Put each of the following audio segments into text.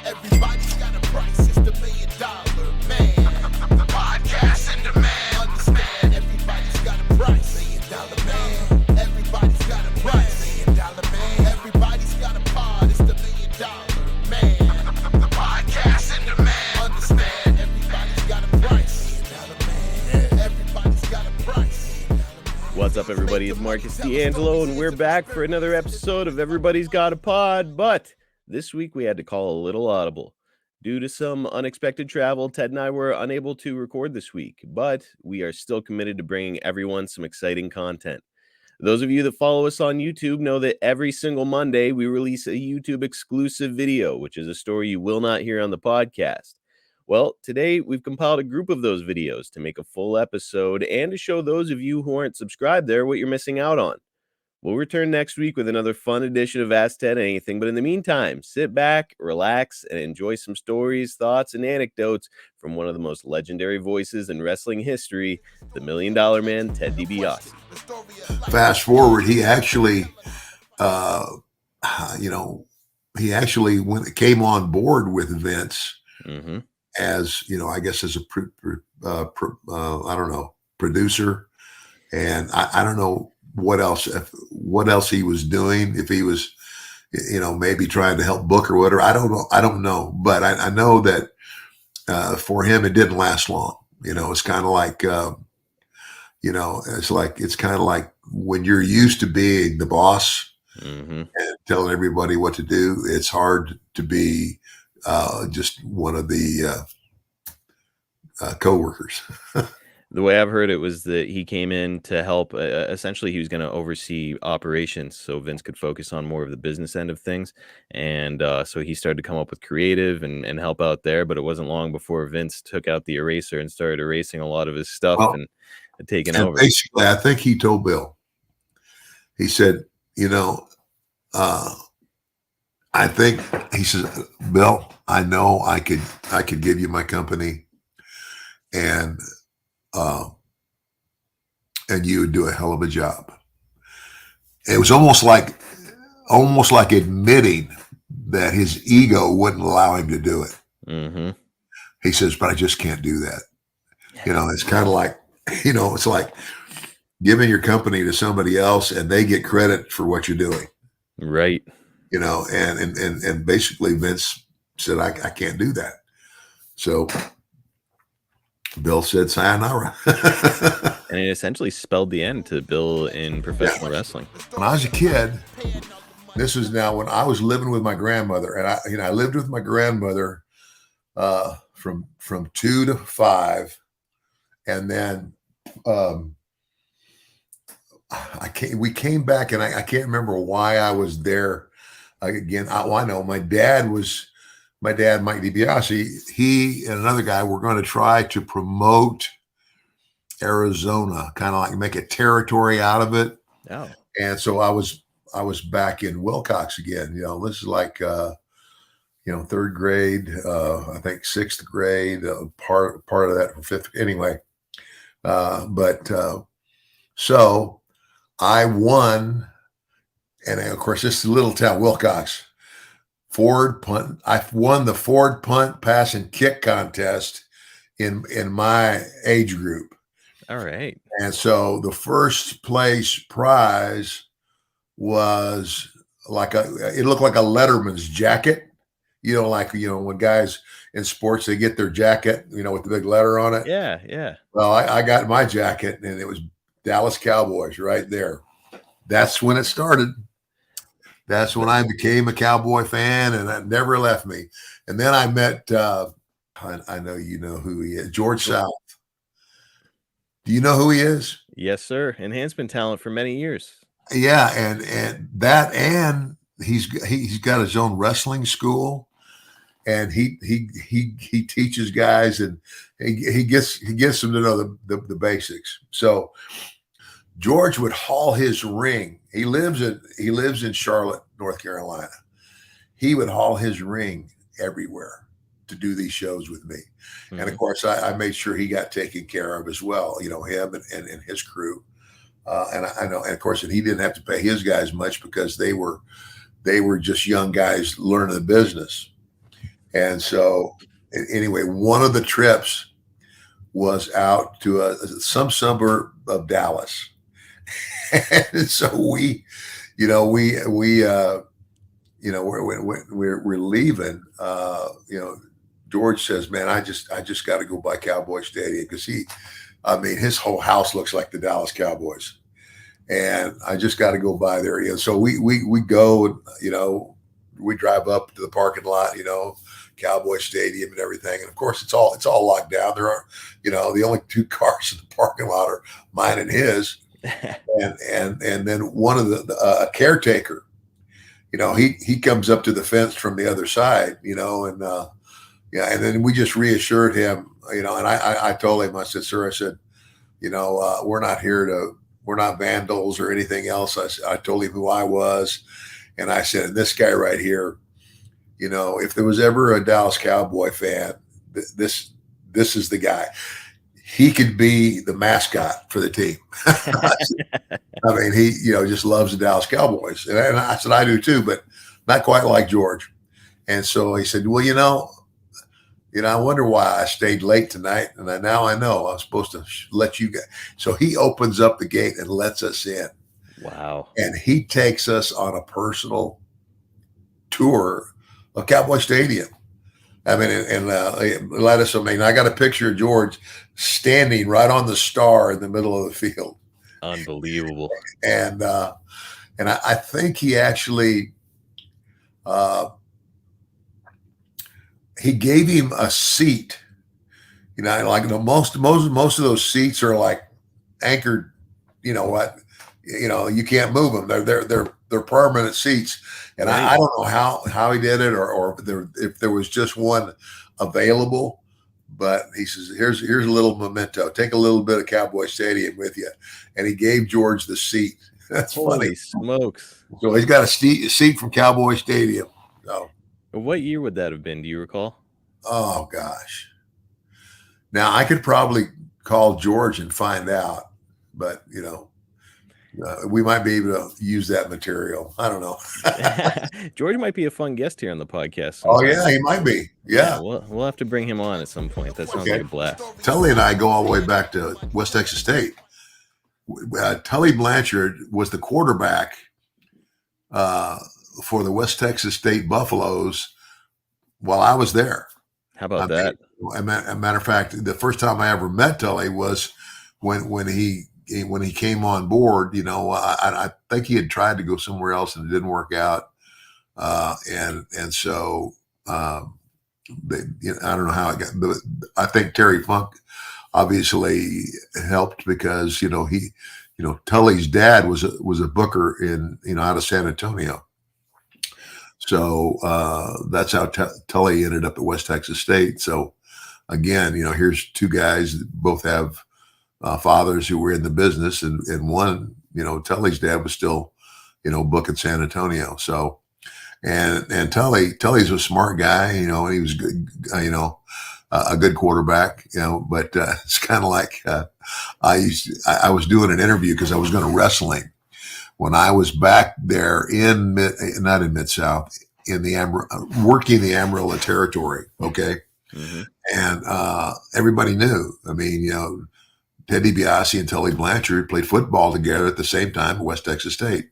Everybody's got a price, it's the $1 million man. Podcast in demand. Understand, everybody's got a price. $1 million man. Everybody's got a price. $1 million man. Everybody's got a pod, it's the $1 million man. Podcast in demand. Understand, everybody's got a price. $1 million man. Everybody's got a price. What's up, everybody? It's Marcus D'Angelo, and we're back for another episode of Everybody's Got a Pod. But this week we had to call a little audible. Due to some unexpected travel, Ted and I were unable to record this week, but we are still committed to bringing everyone some exciting content. Those of you that follow us on YouTube know that every single Monday we release a YouTube exclusive video, which is a story you will not hear on the podcast. Well, today we've compiled a group of those videos to make a full episode and to show those of you who aren't subscribed there what you're missing out on. We'll return next week with another fun edition of Ask Ted Anything, but in the meantime, sit back, relax, and enjoy some stories, thoughts, and anecdotes from one of the most legendary voices in wrestling history, the $1 Million Man, Ted DiBiase. Fast forward, he actually, came on board with Vince as, I guess as a producer, and I don't know what else he was doing, if he was maybe trying to help book or whatever. I don't know, but I know that for him it didn't last long. It's kind of like it's kind of like when you're used to being the boss and telling everybody what to do, it's hard to be just one of the co-workers. The way I've heard it was that he came in to help. Essentially, he was going to oversee operations so Vince could focus on more of the business end of things. And so he started to come up with creative and help out there. But it wasn't long before Vince took out the eraser and started erasing a lot of his stuff and taking over. Basically, I think he told Bill, he said, I think he says, Bill, I know I could give you my company and you would do a hell of a job. It was almost like admitting that his ego wouldn't allow him to do it. He says, but I just can't do that. It's kind of like, it's like giving your company to somebody else and they get credit for what you're doing. Right. And basically Vince said, I can't do that. So Bill said sayonara. And it essentially spelled the end to Bill in professional wrestling. When I was a kid, this was now when I was living with my grandmother, and I lived with my grandmother from 2 to 5, and then we came back, and I can't remember why I was there again. I know my dad, Mike DiBiase, he and another guy were going to try to promote Arizona, kind of like make a territory out of it. Oh. And so I was back in Wilcox again. This is like third grade, I think sixth grade, part of that for fifth anyway. So I won, and of course this is a little town, Wilcox. Ford punt. I won the Ford punt, pass, and kick contest in my age group. All right. And so the first place prize was it looked like a letterman's jacket. When guys in sports, they get their jacket, with the big letter on it. Yeah, yeah. Well, I got my jacket, and it was Dallas Cowboys right there. That's when it started. That's when I became a Cowboy fan, and it never left me. And then I met, I know you know who he is, George South. Do you know who he is? Yes, sir. Enhancement talent for many years. Yeah, and he's got his own wrestling school, and he teaches guys, and he gets them to know the basics. So George would haul his ring. He lives in Charlotte, North Carolina. He would haul his ring everywhere to do these shows with me. And of course I made sure he got taken care of as well, him and his crew. And I know, and of course, and he didn't have to pay his guys much because they were just young guys learning the business. And so, anyway, one of the trips was out to some suburb of Dallas, and so we're leaving. George says, "Man, I just got to go by Cowboy Stadium because his whole house looks like the Dallas Cowboys, and I just got to go by there." So we go, we drive up to the parking lot, Cowboy Stadium and everything, and of course it's all locked down. There are, the only two cars in the parking lot are mine and his, and then one of the caretaker, he comes up to the fence from the other side, and then we just reassured him, and I told him, I said, "Sir," I said, we're not vandals or anything else. I told him who I was, and I said, "This guy right here, if there was ever a Dallas Cowboy fan, this is the guy. He could be the mascot for the team." He, just loves the Dallas Cowboys. And I said, "I do too, but not quite like George." And so he said, "Well, I wonder why I stayed late tonight. And now I know I'm supposed to let you guys." So he opens up the gate and lets us in. Wow. And he takes us on a personal tour of Cowboy Stadium. And let us, I got a picture of George standing right on the star in the middle of the field. Unbelievable. And I think he actually, he gave him a seat, most of those seats are like anchored, you can't move them. They're permanent seats. And right. I don't know how he did it or if there was just one available, but he says, here's a little memento. Take a little bit of Cowboy Stadium with you. And he gave George the seat. That's Holy funny. Smokes. So he's got a seat from Cowboy Stadium. So, what year would that have been? Do you recall? Oh, gosh. Now, I could probably call George and find out, but, we might be able to use that material. I don't know. George might be a fun guest here on the podcast sometime. Oh, yeah, he might be. Yeah. We'll have to bring him on at some point. That sounds like a blast. Tully and I go all the way back to West Texas State. Tully Blanchard was the quarterback for the West Texas State Buffaloes while I was there. How about that? As a matter of fact, the first time I ever met Tully was when he came on board. I think he had tried to go somewhere else and it didn't work out. So I don't know how it got, but I think Terry Funk obviously helped because, Tully's dad was a booker out of San Antonio. So that's how Tully ended up at West Texas State. So again, here's two guys that both have fathers who were in the business, and one, Tully's dad was still, booking San Antonio. So, and Tully's a smart guy, and he was good, a good quarterback, but it's kind of like I was doing an interview because I was going to wrestling when I was back there not in Mid-South, working the Amarillo territory. Okay. Mm-hmm. And everybody knew, Teddy DiBiase and Tully Blanchard played football together at the same time at West Texas State.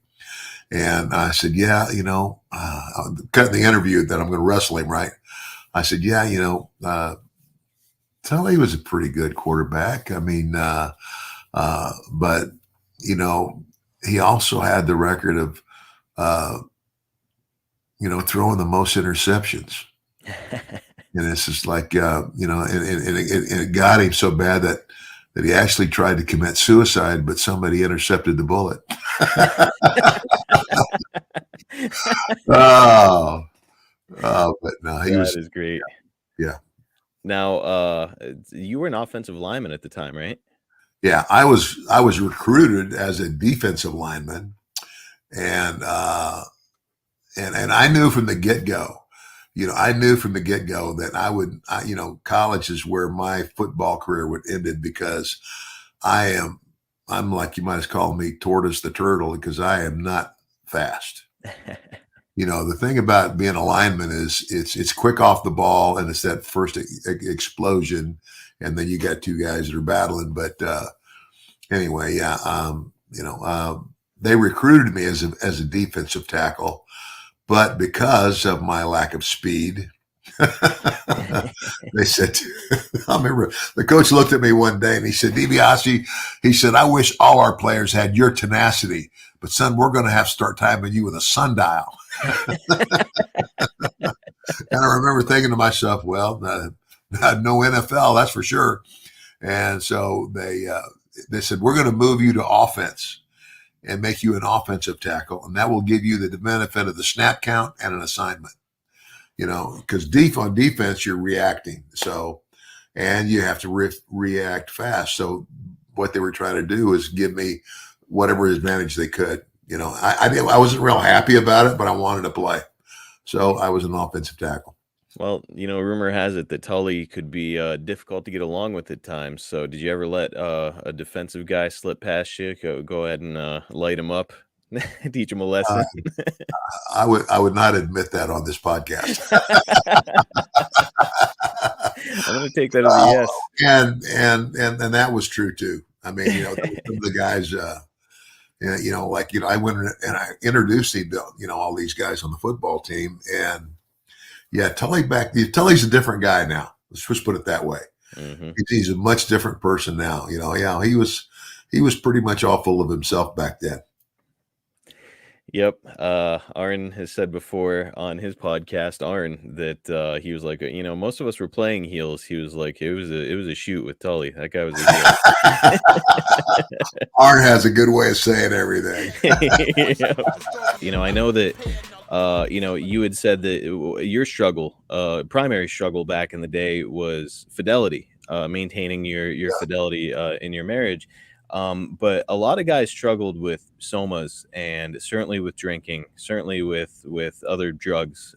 And I said, yeah, cutting the interview that I'm going to wrestle him, right? I said, yeah, Tully was a pretty good quarterback. But, he also had the record of, throwing the most interceptions. And it's just like, and it got him so bad that he actually tried to commit suicide, but somebody intercepted the bullet. But no, that is great. Yeah. Now, you were an offensive lineman at the time, right? Yeah, I was recruited as a defensive lineman, and I knew from the get-go, that college is where my football career would ended because I am I'm like, you might as call me Tortoise the Turtle because I am not fast. The thing about being a lineman is it's quick off the ball and it's that first explosion, and then you got two guys that are battling. But anyway, yeah, they recruited me as a defensive tackle, but because of my lack of speed, they said, I remember the coach looked at me one day and he said, DiBiase, he said, I wish all our players had your tenacity, but son, we're going to have to start timing you with a sundial. And I remember thinking to myself, well, no NFL, that's for sure. And so they said, we're going to move you to offense and make you an offensive tackle. And that will give you the benefit of the snap count and an assignment, because on defense, you're reacting. So, and you have to react fast. So what they were trying to do is give me whatever advantage they could. I wasn't real happy about it, but I wanted to play. So I was an offensive tackle. Well, rumor has it that Tully could be difficult to get along with at times. So did you ever let a defensive guy slip past you? Go ahead and light him up, teach him a lesson? I would not admit that on this podcast. I'm going to take that as a yes. And that was true too. I mean, some of the guys, I went and I introduced him to, all these guys on the football team. And yeah, Tully's a different guy now. Let's just put it that way. Mm-hmm. He's a much different person now. He was pretty much all full of himself back then. Yep. Arn has said before on his podcast, that he was like, most of us were playing heels. He was like, it was a shoot with Tully. That guy was a heel. Arn has a good way of saying everything. Yep. I know that you had said that your struggle, primary struggle back in the day was fidelity, maintaining your fidelity in your marriage. But a lot of guys struggled with somas and certainly with drinking, certainly with other drugs.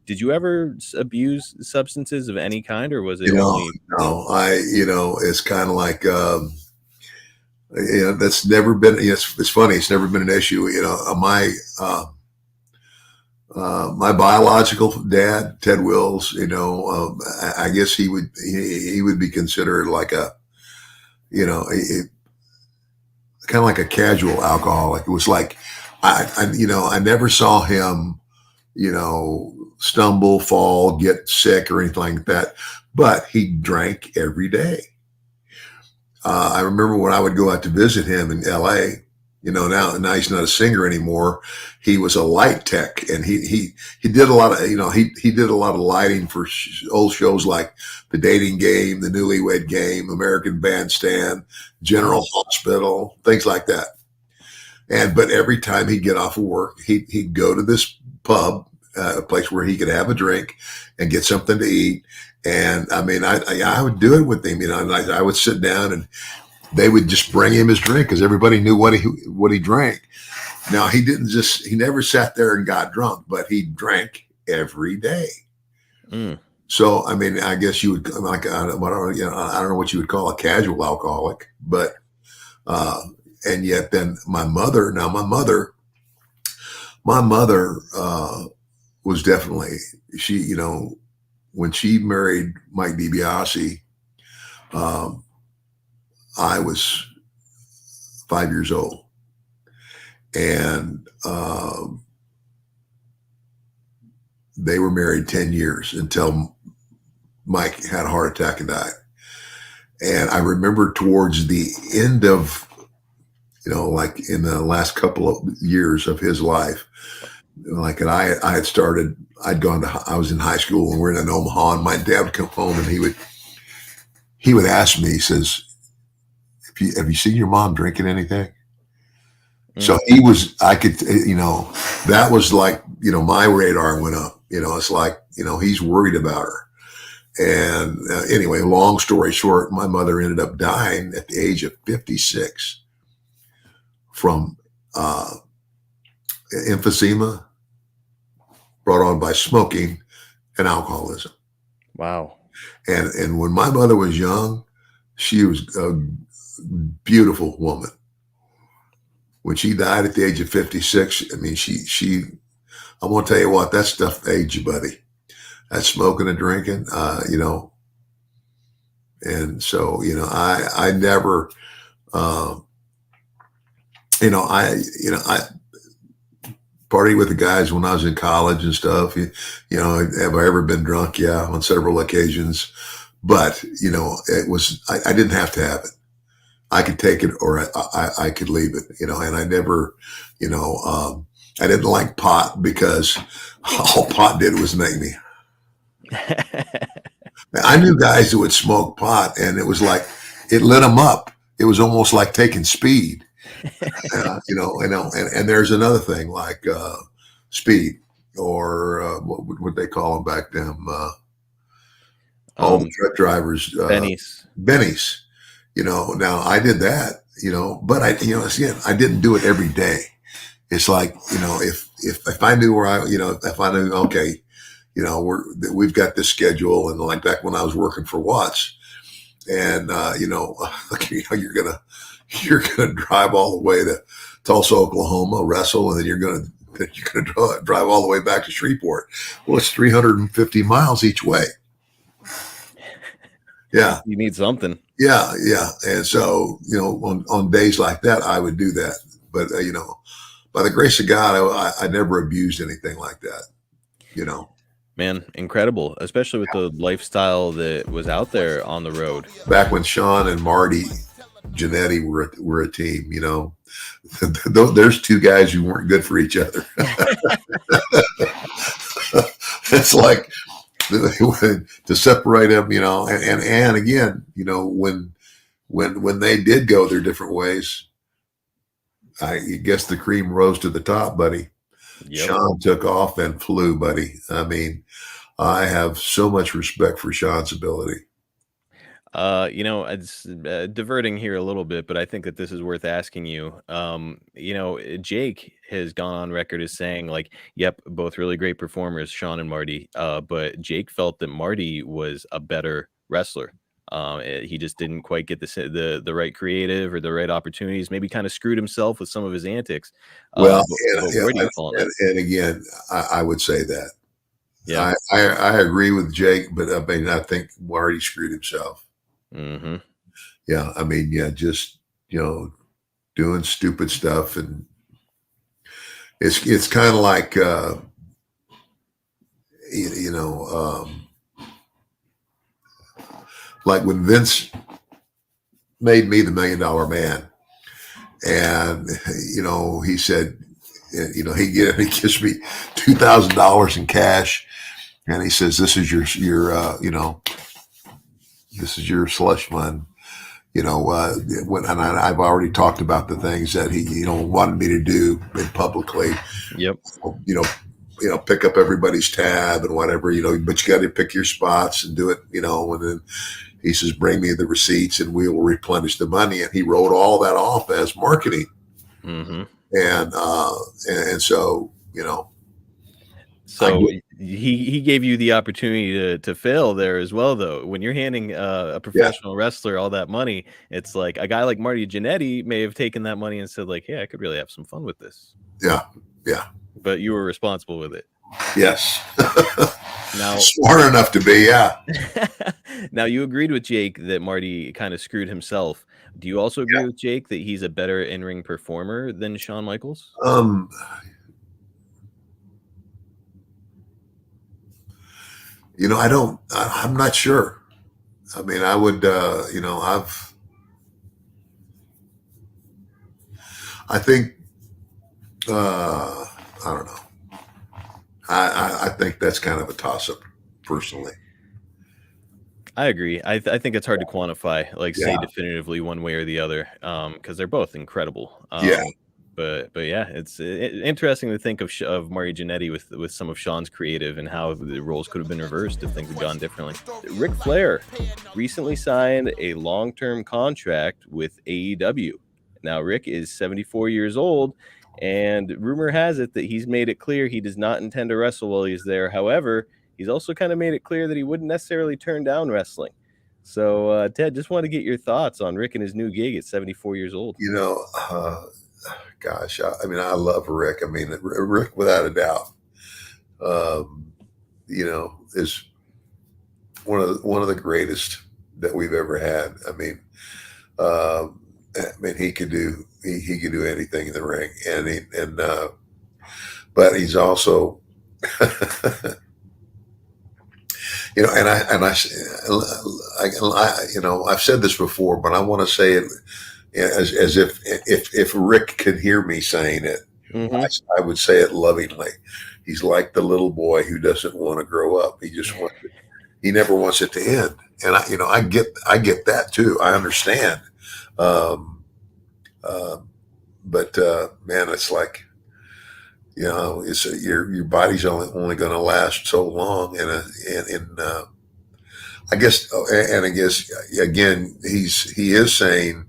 Did you ever abuse substances of any kind, or was it only? No, it's kind of like, that's never been, it's funny. It's never been an issue. My biological dad, Ted Wills, I guess he would be considered like a, kind of like a casual alcoholic. It was like, I never saw him, stumble, fall, get sick or anything like that, but he drank every day. I remember when I would go out to visit him in LA, now he's not a singer anymore. He was a light tech, and he did a lot of, he did a lot of lighting for old shows like The Dating Game, The Newlywed Game, American Bandstand, General Hospital, things like that. But every time he'd get off of work, he'd go to this pub, a place where he could have a drink and get something to eat. And I mean, I would do it with him, I would sit down and they would just bring him his drink because everybody knew what he drank. Now he never sat there and got drunk, but he drank every day. Mm. So, I mean, I guess you would like, I don't know what you would call a casual alcoholic, but, and yet then my mother was definitely, when she married Mike DiBiase, I was 5 years old, and they were married 10 years until Mike had a heart attack and died. And I remember towards the end of, like in the last couple of years of his life, like, and I was in high school and we're in Omaha, and my dad would come home and he would ask me, he says, have you seen your mom drinking anything? Mm. So that was like, my radar went up, it's like, he's worried about her. And anyway, long story short, my mother ended up dying at the age of 56 from emphysema brought on by smoking and alcoholism. Wow. And when my mother was young, she was beautiful woman. When she died at the age of 56, I mean, I'm going to tell you what, that stuff aged you, buddy. That smoking and drinking, and so, I never, uh, I party with the guys when I was in college and stuff. Have I ever been drunk? Yeah, on several occasions. But it was I didn't have to have it. I could take it or I could leave it. And I never, I didn't like pot because all pot did was make me. I knew guys who would smoke pot, and it was like it lit them up. It was almost like taking speed. And there's another thing like speed or what would they call them back then? Truck drivers, bennies. Now I did that, but again, I didn't do it every day. It's like, if I knew where if I knew, okay, we've got this schedule, and like back when I was working for Watts, and you're gonna drive all the way to Tulsa, Oklahoma, wrestle, and then you're gonna drive all the way back to Shreveport. Well, it's 350 miles each way. Yeah, you need something. Yeah, and so on days like that, I would do that. But by the grace of God, I never abused anything like that. Man, incredible, especially with the lifestyle that was out there on the road. Back when Sean and Marty Jannetty were a team, there's two guys who weren't good for each other. It's like to separate them, and again, when they did go their different ways, I guess the cream rose to the top, buddy. Yep. Sean took off and flew, buddy. I mean, I have so much respect for Sean's ability. It's diverting here a little bit, but I think that this is worth asking you. Jake has gone on record as saying, like, yep, both really great performers, Sean and Marty. But Jake felt that Marty was a better wrestler. He just didn't quite get the right creative or the right opportunities. Maybe kind of screwed himself with some of his antics. Where do you fall on that? And again, I would say that. Yeah, I agree with Jake, but I mean, I think Marty screwed himself. Mm-hmm. Yeah, I mean, just doing stupid stuff, and it's kind of like like when Vince made me the $1 Million Man, and he said, he gives me $2,000 in cash, and he says, "This is your this is your slush fund." And I've already talked about the things that he wanted me to do publicly. Yep. Pick up everybody's tab and whatever, but you got to pick your spots and do it, and then he says, "Bring me the receipts and we will replenish the money." And he wrote all that off as marketing. Mm-hmm. And so, So he gave you the opportunity to fail there as well, though. When you're handing a professional wrestler all that money, it's like a guy like Marty Jannetty may have taken that money and said, like, "Yeah, I could really have some fun with this." Yeah. But you were responsible with it. Yes. Now, smart enough to be, yeah. Now, you agreed with Jake that Marty kind of screwed himself. Do you also agree with Jake that he's a better in-ring performer than Shawn Michaels? I'm not sure. I mean, I would, I think, I don't know. I think that's kind of a toss-up, personally. I agree. I think it's hard to quantify, say definitively one way or the other, because they're both incredible. But yeah, it's interesting to think of Marty Jannetty with some of Sean's creative and how the roles could have been reversed if things had gone differently. Ric Flair recently signed a long-term contract with AEW. Now, Rick is 74 years old, and rumor has it that he's made it clear he does not intend to wrestle while he's there. However, he's also kind of made it clear that he wouldn't necessarily turn down wrestling. So, Ted, just want to get your thoughts on Rick and his new gig at 74 years old. Gosh, I mean, I love Rick. I mean, Rick, without a doubt, is one of the greatest that we've ever had. He could do anything in the ring, but he's also, I've said this before, but I want to say it as if Rick could hear me saying it, I would say it lovingly. He's like the little boy who doesn't want to grow up. He never wants it to end. And I get that too. I understand. But man, it's like, your body's only going to last so long. I guess again, he is saying,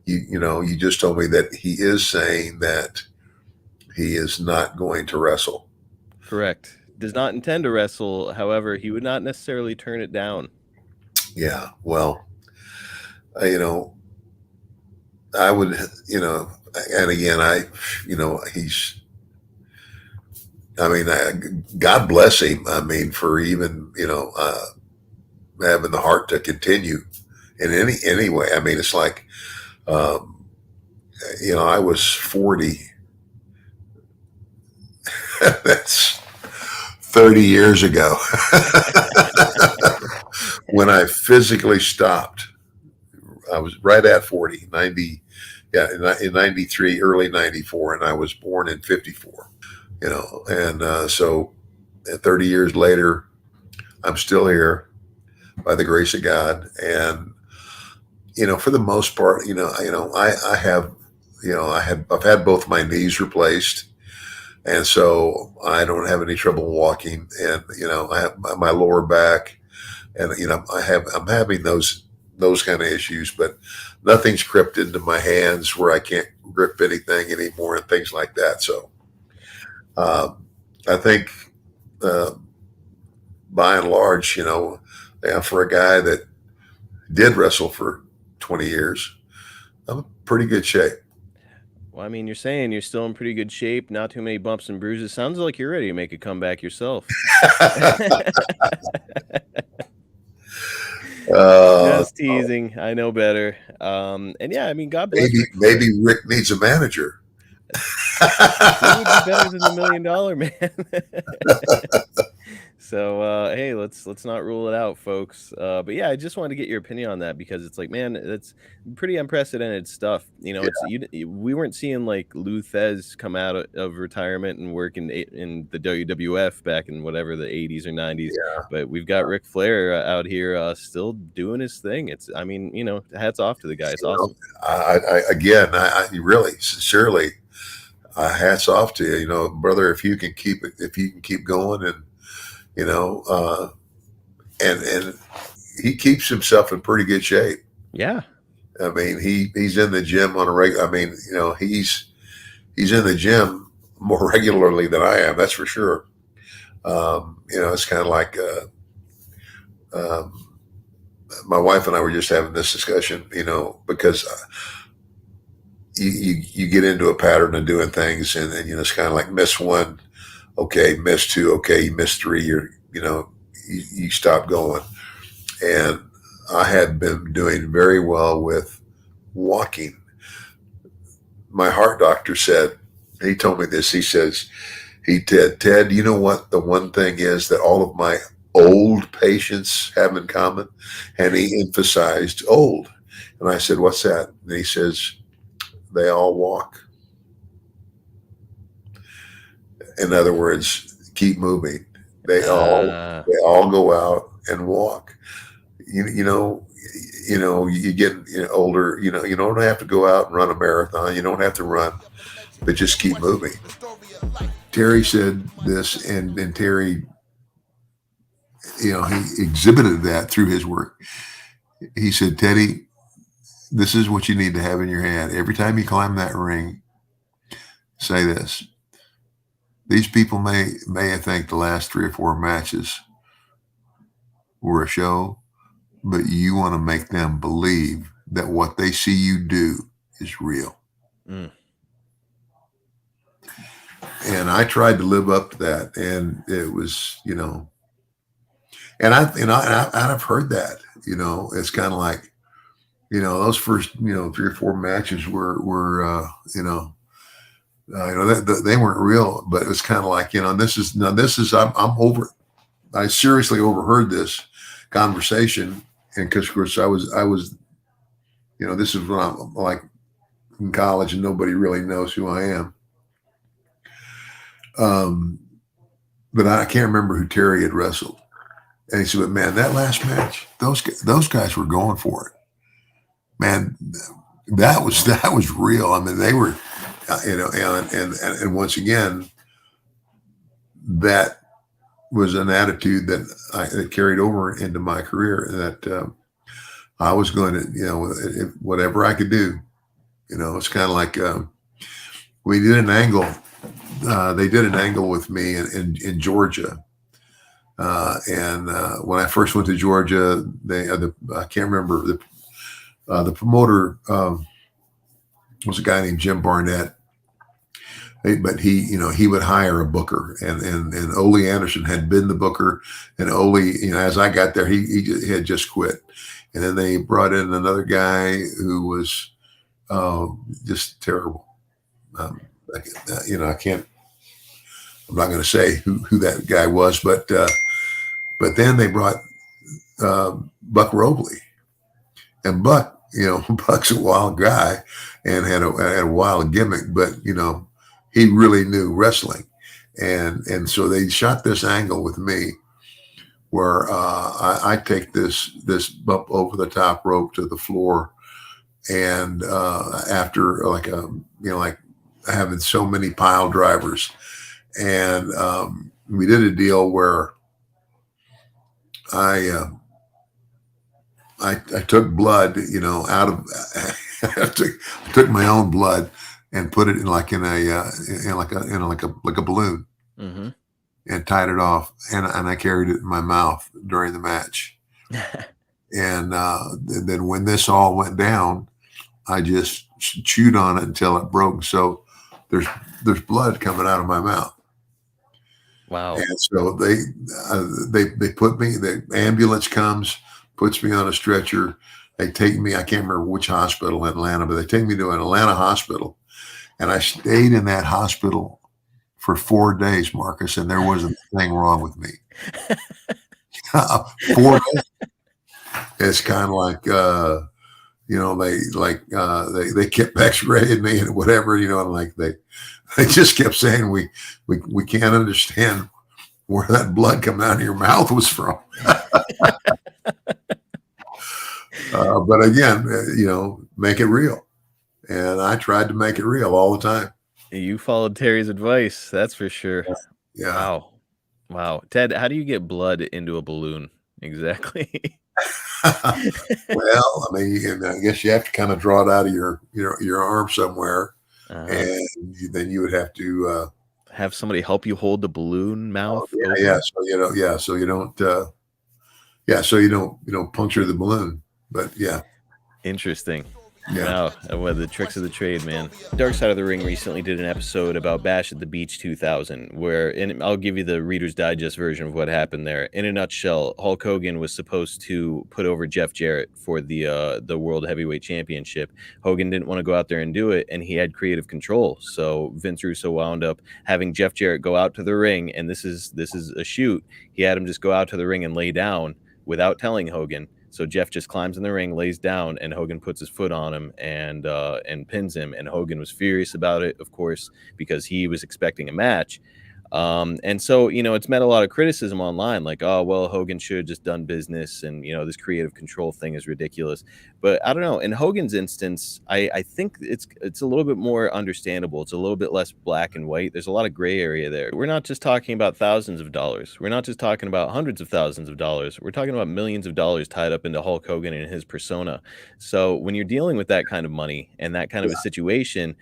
you just told me that he is saying that he is not going to wrestle. Correct. Does not intend to wrestle. However, he would not necessarily turn it down. Yeah. Well, I would, and again, God bless him. I mean, for even, having the heart to continue in any way. I mean, it's like, I was 40. That's 30 years ago when I physically stopped. I was right at 40, 90, in 93, early 94, and I was born in 54, so 30 years later, I'm still here by the grace of God. And, for the most part, I've had both my knees replaced. And so I don't have any trouble walking, and I have my lower back, and I'm having those kind of issues, but nothing's crept into my hands where I can't grip anything anymore and things like that. So I think by and large, for a guy that did wrestle for 20 years, I'm in pretty good shape. Well, I mean, you're saying you're still in pretty good shape, not too many bumps and bruises. Sounds like you're ready to make a comeback yourself. Just teasing. I know better. And yeah, I mean, God bless. Maybe Rick needs a manager. He would be better than the $1 Million Man. So hey, let's not rule it out, folks. But yeah, I just wanted to get your opinion on that, because it's like, man, that's pretty unprecedented stuff. We weren't seeing like Lou Thez come out of retirement and work in the WWF back in whatever the 80s or 90s. Yeah. But we've got Ric Flair out here still doing his thing. Hats off to the guy. It's awesome. I really sincerely, hats off to you, brother. If you can keep going, and and he keeps himself in pretty good shape. Yeah. I mean, he's in the gym on a regular. I mean, he's in the gym more regularly than I am. That's for sure. It's kind of like my wife and I were just having this discussion. Because you get into a pattern of doing things, and it's kind of like miss one, okay, miss two, okay, you miss three, you stop going. And I had been doing very well with walking. My heart doctor said, he told me this, he says, Ted, you know what the one thing is that all of my old patients have in common? And he emphasized old. And I said, what's that? And he says, they all walk. In other words, keep moving. They all go out and walk. You get older. You don't have to go out and run a marathon. You don't have to run, but just keep moving. Terry said this, and Terry, he exhibited that through his work. He said, Teddy, this is what you need to have in your hand. Every time you climb that ring, say this. These people may think the last 3 or 4 matches were a show, but you want to make them believe that what they see you do is real. Mm. And I tried to live up to that, and it was, and I've heard that, it's kind of like, those first, 3 or 4 matches were they weren't real, but it was kind of like, this is, I'm over. I seriously overheard this conversation, and because of course I was, this is when I'm like in college, and nobody really knows who I am. But I can't remember who Terry had wrestled. And he said, but man, that last match, those guys were going for it. Man, that was real. I mean, they were, and once again, that was an attitude that carried over into my career, that I was going to, whatever I could do, it's kind of like we did an angle. They did an angle with me in Georgia. And when I first went to Georgia, I can't remember, the promoter was a guy named Jim Barnett. But he would hire a booker, and Ole Anderson had been the booker, and Ole, as I got there, he had just quit. And then they brought in another guy who was just terrible. I'm not going to say who that guy was, but then they brought Buck Robley, and Buck, Buck's a wild guy and had a wild gimmick, but he really knew wrestling, and so they shot this angle with me where I take this bump over the top rope to the floor, and after like having so many pile drivers. And we did a deal where I took blood, out of I took my own blood and put it in like a balloon, Mm-hmm. and tied it off, and I carried it in my mouth during the match. And then when this all went down, I just chewed on it until it broke. So there's blood coming out of my mouth. Wow. And so they put me, the ambulance comes, puts me on a stretcher. They take me, I can't remember which hospital in Atlanta, but they take me to an Atlanta hospital. And I stayed in that hospital for 4 days, Marcus, and there wasn't a thing wrong with me. 4 days. It's kind of like, they kept x-raying me and whatever, and like they just kept saying we can't understand where that blood coming out of your mouth was from. But again, make it real. And I tried to make it real all the time. You followed Terry's advice, that's for sure. Yeah. Wow. Ted, how do you get blood into a balloon exactly? Well, I mean, I guess you have to kind of draw it out of your arm somewhere, and then you would have to have somebody help you hold the balloon mouth. So you don't puncture the balloon. But yeah, interesting. Yeah. Wow, well, the tricks of the trade, man. Dark Side of the Ring recently did an episode about Bash at the Beach 2000, and I'll give you the Reader's Digest version of what happened there. In a nutshell, Hulk Hogan was supposed to put over Jeff Jarrett for the World Heavyweight Championship. Hogan didn't want to go out there and do it, and he had creative control. So Vince Russo wound up having Jeff Jarrett go out to the ring, and this is a shoot. He had him just go out to the ring and lay down without telling Hogan. So Jeff just climbs in the ring, lays down, and Hogan puts his foot on him and pins him. And Hogan was furious about it, of course, because he was expecting a match. And so, it's met a lot of criticism online, like, oh, well, Hogan should have just done business, and, this creative control thing is ridiculous. But I don't know. In Hogan's instance, I think it's a little bit more understandable. It's a little bit less black and white. There's a lot of gray area there. We're not just talking about thousands of dollars. We're not just talking about hundreds of thousands of dollars. We're talking about millions of dollars tied up into Hulk Hogan and his persona. So when you're dealing with that kind of money and that kind of a situation,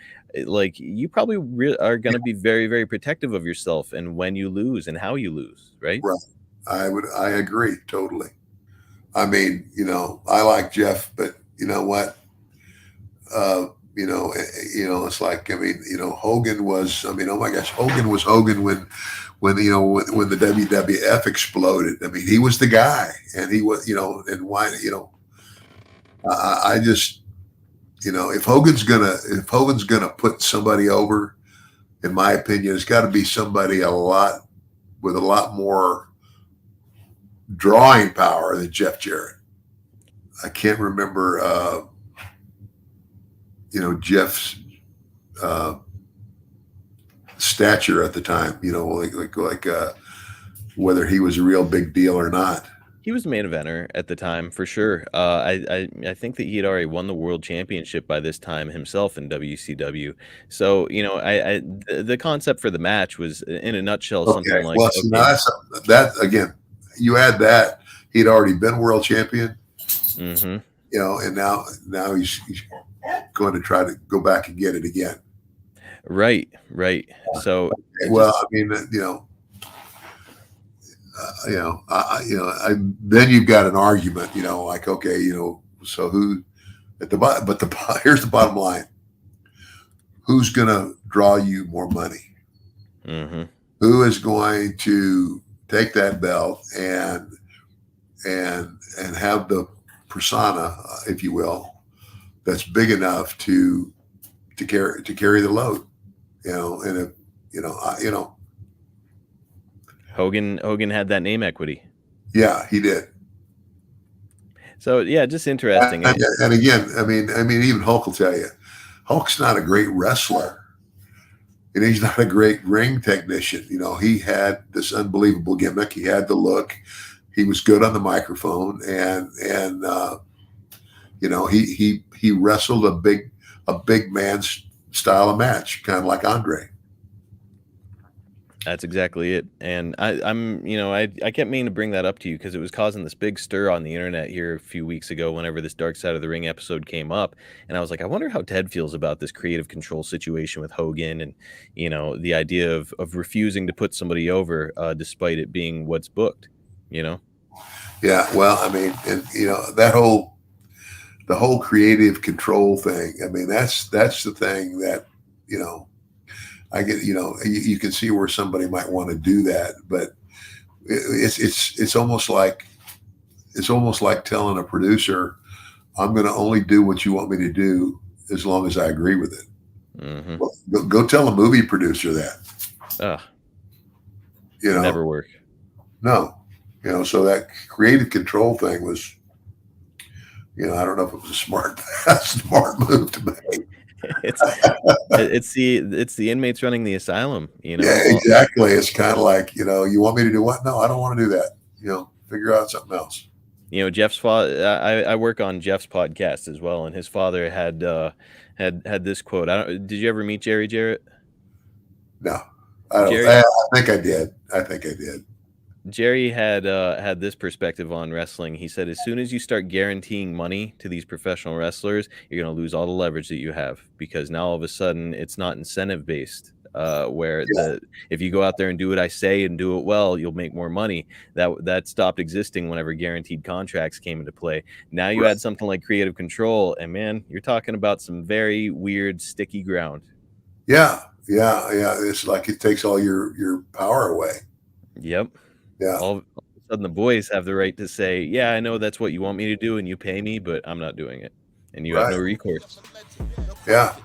like, you probably are going to be very, very protective of yourself and when you lose and how you lose, right? Right. I agree totally. I mean, I like Jeff, but you know what? It's like, I mean, Hogan was, I mean, oh my gosh, Hogan was Hogan when the WWF exploded. I mean, he was the guy, and he was, and why, I just, if Hogan's gonna put somebody over, in my opinion, it's got to be somebody with a lot more drawing power than Jeff Jarrett. I can't remember, Jeff's stature at the time. Whether he was a real big deal or not. He was a main eventer at the time for sure. I think that he had already won the world championship by this time himself in WCW. So the concept for the match was, in a nutshell, something like, well, that again. You add that he'd already been world champion. Mm-hmm. And now he's going to try to go back and get it again. Right. So, well, I mean, then you've got an argument, like, okay, so who at the bottom, but here's the bottom line. Who's going to draw you more money? Mm-hmm. Who is going to take that belt and have the persona, if you will, that's big enough to carry the load, and Hogan had that name equity. Yeah, he did. So yeah, just interesting. And again, I mean, even Hulk will tell you, Hulk's not a great wrestler, and he's not a great ring technician. He had this unbelievable gimmick. He had the look. He was good on the microphone, and he wrestled a big man's style of match, kind of like Andre. That's exactly it. And I kept meaning to bring that up to you because it was causing this big stir on the internet here a few weeks ago whenever this Dark Side of the Ring episode came up. And I was like, I wonder how Ted feels about this creative control situation with Hogan and, the idea of refusing to put somebody over despite it being what's booked, Yeah, well, I mean, and, the whole creative control thing. I mean, that's the thing that, I get, you can see where somebody might want to do that, but it's almost like telling a producer, I'm going to only do what you want me to do as long as I agree with it. Mm-hmm. Well, go tell a movie producer that. Never work. No, so that creative control thing was, I don't know if it was a smart move to make. It's the inmates running the asylum, Yeah, exactly. It's kind of like, you want me to do what? No, I don't want to do that. Figure out something else. Jeff's father. I work on Jeff's podcast as well, and his father had this quote. Did you ever meet Jerry Jarrett? No, I don't. I think I did. Jerry had this perspective on wrestling. He said, as soon as you start guaranteeing money to these professional wrestlers, you're going to lose all the leverage that you have, because now all of a sudden it's not incentive based. Where if you go out there and do what I say and do it well, you'll make more money. That stopped existing whenever guaranteed contracts came into play. Now you add something like creative control, and man, you're talking about some very weird, sticky ground. Yeah. It's like it takes all your power away. Yep. Yeah. All of a sudden, the boys have the right to say, "Yeah, I know that's what you want me to do, and you pay me, but I'm not doing it," and you have no recourse. Yeah.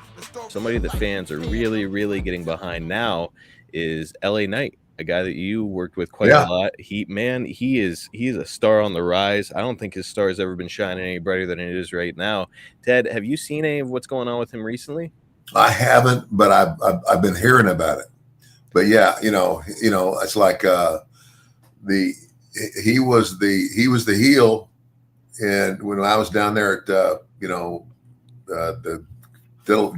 Somebody that fans are really, really getting behind now is LA Knight, a guy that you worked with quite a lot. He's a star on the rise. I don't think his star has ever been shining any brighter than it is right now. Ted, have you seen any of what's going on with him recently? I haven't, but I've been hearing about it. But yeah, it's like he was the heel, and when I was down there at the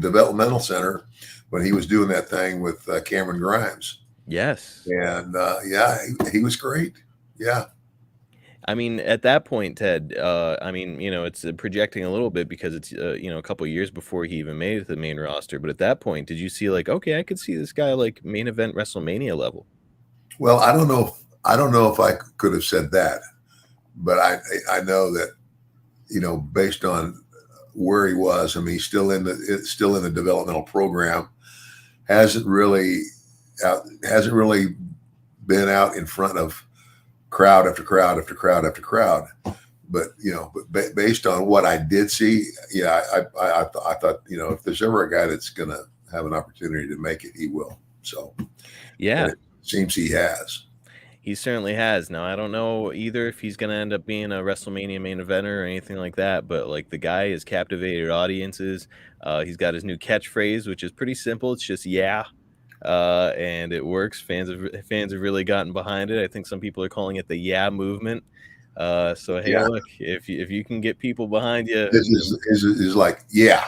developmental center, when he was doing that thing with Cameron Grimes. Yes. And he was great. Yeah. I mean, at that point, Ted, it's projecting a little bit because it's, a couple of years before he even made it to the main roster. But at that point, did you see like, okay, I could see this guy like main event WrestleMania level? Well, I don't know if I could have said that, but I know that, based on where he was, I mean, he's still in the developmental program, hasn't really been out in front of crowd after crowd after crowd after crowd. But based on what I did see, yeah, I thought, if there's ever a guy that's going to have an opportunity to make it, he will. So Yeah, and it seems he has. he certainly has. Now, I don't know either if he's going to end up being a WrestleMania main eventer or anything like that, but like the guy has captivated audiences. He's got his new catchphrase, which is pretty simple. It's just yeah. And it works. Fans have really gotten behind it. I think some people are calling it the yeah movement. So hey, Yeah. look, if you can get people behind you, This is like, yeah,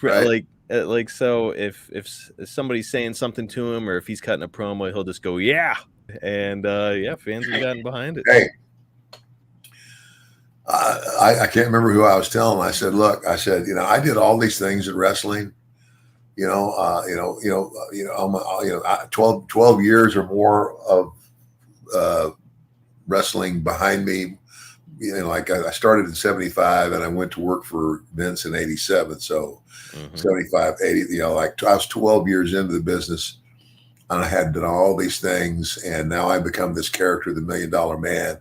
right? like so if somebody's saying something to him or if he's cutting a promo, he'll just go yeah, and yeah, fans have gotten behind it. Hey, I can't remember who I was telling. I said, look, I did all these things in wrestling. 12 years or more of wrestling behind me. Like I started in 75 and I went to work for Vince in 87. So 75, 80, like I was 12 years into the business and I had done all these things. And now I become this character, the $1 Million Man.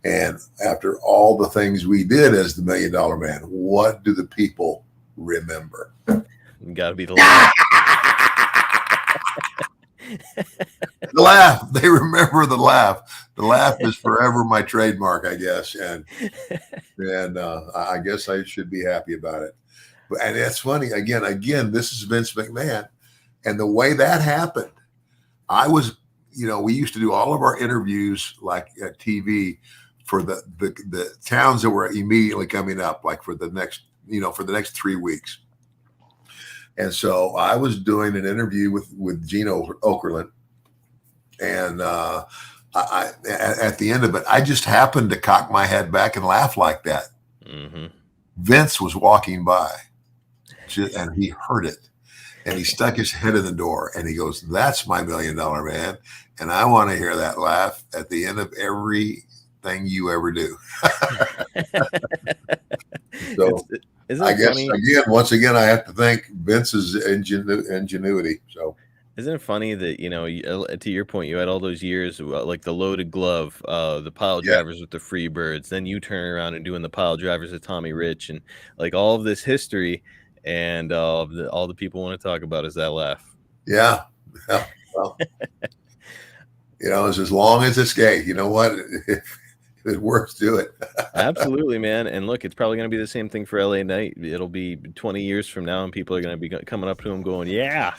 And after all the things we did as the $1 Million Man, what do the people remember? Got to be the laugh. The laugh. They remember the laugh. The laugh is forever my trademark, I guess. And I guess I should be happy about it. And it's funny. Again, this is Vince McMahon. And the way that happened, I was, we used to do all of our interviews like at TV for the towns that were immediately coming up, like for the next 3 weeks. And so I was doing an interview with Gene Okerlund, and I at the end of it, I just happened to cock my head back and laugh like that. Mm-hmm. Vince was walking by, and he heard it, and he stuck his head in the door, and he goes, "That's my $1 Million Man, and I want to hear that laugh at the end of everything you ever do." So. I guess funny? Once again, I have to thank Vince's ingenuity. So, isn't it funny that to your point, you had all those years like the Loaded Glove, the pile drivers with the Freebirds, then you turn around and doing the pile drivers with Tommy Rich, and like all of this history, and all the people want to talk about is that laugh. Yeah. Well, it's as long as it's gay. You know what? It works, do it. Absolutely, man. And look, it's probably going to be the same thing for LA Knight. It'll be 20 years from now and people are going to be coming up to him going, yeah.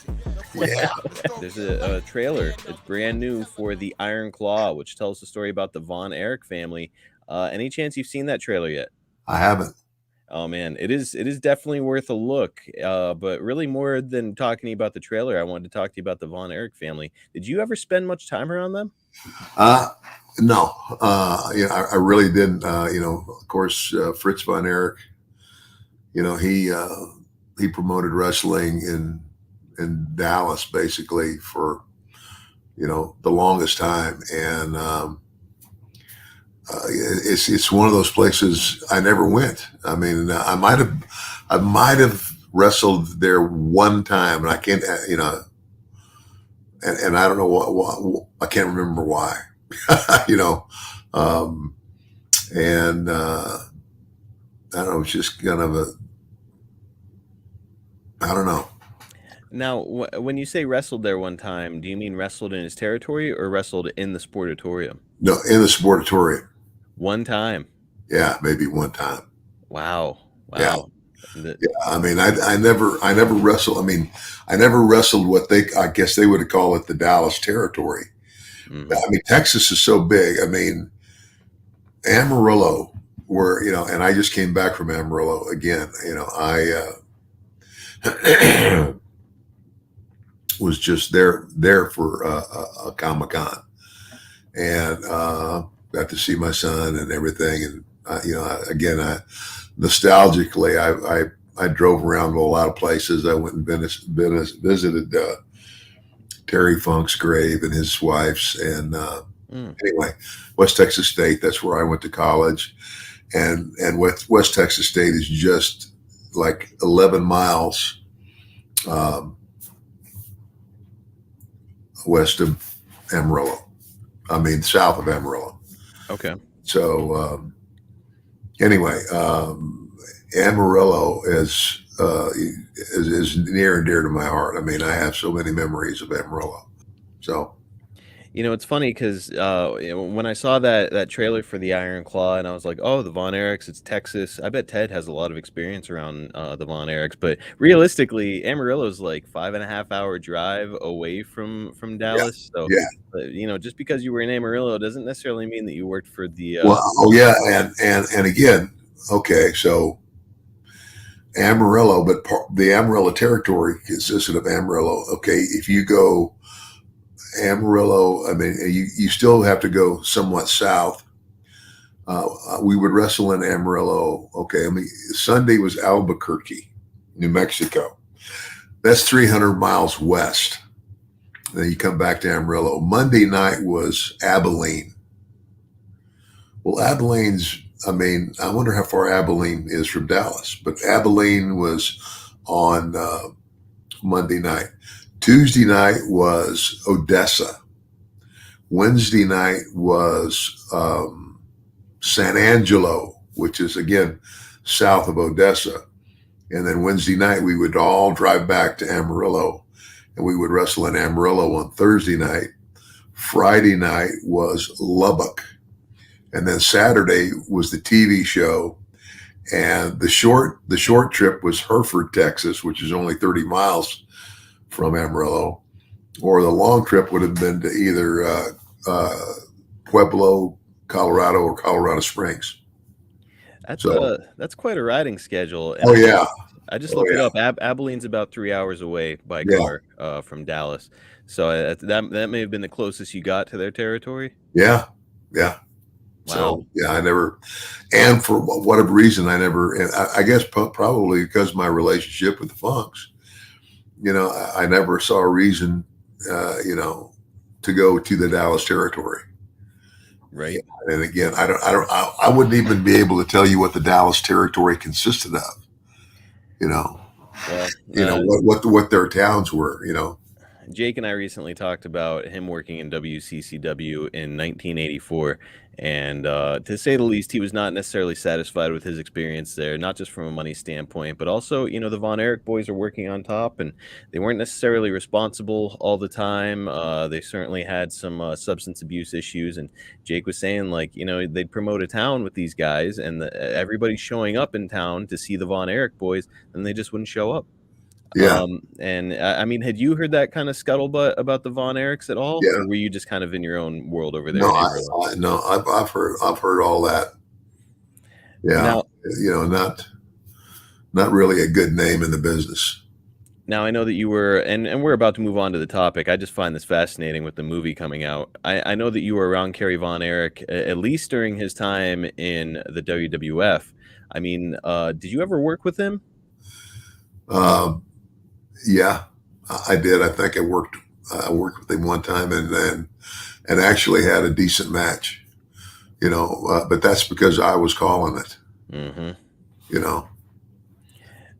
There's a trailer. It's brand new for The Iron Claw, which tells the story about the Von Erich family. Any chance you've seen that trailer yet? I haven't. Oh man, it is definitely worth a look. But really, more than talking about the trailer, I wanted to talk to you about the Von Erich family. Did you ever spend much time around them? No, I really didn't. Of course, Fritz Von Erich, he promoted wrestling in Dallas basically for, the longest time. And it's one of those places I never went. I mean, I might have wrestled there one time, and I can't, and I don't know what I can't remember why. And I don't know, it's just kind of I don't know. Now, when you say wrestled there one time, do you mean wrestled in his territory or wrestled in the Sportatorium? No, in the Sportatorium. One time. Yeah, maybe one time. Wow. Yeah. I mean, I never wrestled. I mean, I never wrestled what I guess they would call it the Dallas territory. Mm-hmm. I mean, Texas is so big. I mean, Amarillo, where, and I just came back from Amarillo again. I was just there for a Comic-Con, and got to see my son and everything. And nostalgically, I drove around to a lot of places. I went and visited Terry Funk's grave and his wife's, and Anyway, West Texas State, that's where I went to college. And West Texas State is just like 11 miles west of Amarillo. I mean, south of Amarillo. Okay. So anyway, Amarillo is near and dear to my heart. I mean, I have so many memories of Amarillo. So. It's funny because when I saw that trailer for the Iron Claw, and I was like, "Oh, the Von Erichs, it's Texas." I bet Ted has a lot of experience around the Von Erichs, but realistically, Amarillo's like 5.5 hour drive away from Dallas. So, just because you were in Amarillo doesn't necessarily mean that you worked for the. And again, okay, so Amarillo, but the Amarillo territory consisted of Amarillo. Okay, if you go Amarillo, I mean, you still have to go somewhat south. We would wrestle in Amarillo. Okay, I mean, Sunday was Albuquerque, New Mexico. That's 300 miles west. Then you come back to Amarillo. Monday night was Abilene. Well, Abilene's, I mean, I wonder how far Abilene is from Dallas, but Abilene was on Monday night. Tuesday night was Odessa. Wednesday night was San Angelo, which is, again, south of Odessa. And then Wednesday night, we would all drive back to Amarillo, and we would wrestle in Amarillo on Thursday night. Friday night was Lubbock. And then Saturday was the TV show. And the short trip was Hereford, Texas, which is only 30 miles from Amarillo, or the long trip would have been to either Pueblo, Colorado, or Colorado Springs. That's quite a riding schedule. And I just looked it up. Abilene's about 3 hours away by car from Dallas. So that may have been the closest you got to their territory. Yeah. Wow. So I never, and for whatever reason, I guess probably because of my relationship with the Funks. I never saw a reason, to go to the Dallas territory. Right. And again, I wouldn't even be able to tell you what the Dallas territory consisted of. What their towns were. Jake and I recently talked about him working in WCCW in 1984. And to say the least, he was not necessarily satisfied with his experience there, not just from a money standpoint, but also, the Von Erich boys are working on top, and they weren't necessarily responsible all the time. They certainly had some substance abuse issues. And Jake was saying, they'd promote a town with these guys, and everybody's showing up in town to see the Von Erich boys, and they just wouldn't show up. Yeah. And I mean, had you heard that kind of scuttlebutt about the Von Erichs at all? Yeah. Or were you just kind of in your own world over there? No, I've heard all that. Yeah. Now, not really a good name in the business. Now, I know that you were, and we're about to move on to the topic. I just find this fascinating with the movie coming out. I know that you were around Kerry Von Erich, at least during his time in the WWF. I mean, did you ever work with him? Yeah, I did. I think I worked with him one time and actually had a decent match, but that's because I was calling it,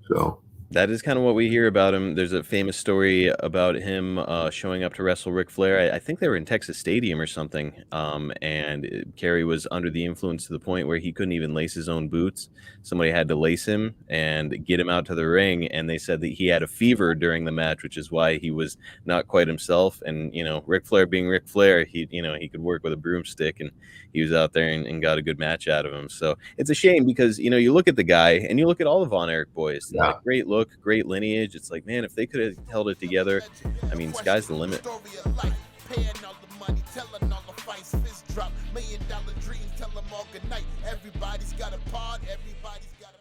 so. That is kind of what we hear about him. There's a famous story about him showing up to wrestle Ric Flair. I think they were in Texas Stadium or something. And Kerry was under the influence to the point where he couldn't even lace his own boots. Somebody had to lace him and get him out to the ring. And they said that he had a fever during the match, which is why he was not quite himself. And, Ric Flair being Ric Flair, he could work with a broomstick, and he was out there and got a good match out of him. So it's a shame because, you look at the guy and you look at all the Von Erich boys, like, great look, great lineage. It's like, man, if they could have held it together, I mean, sky's the limit. $1 million dream, tell them all good night. Everybody's got a pod, everybody's got a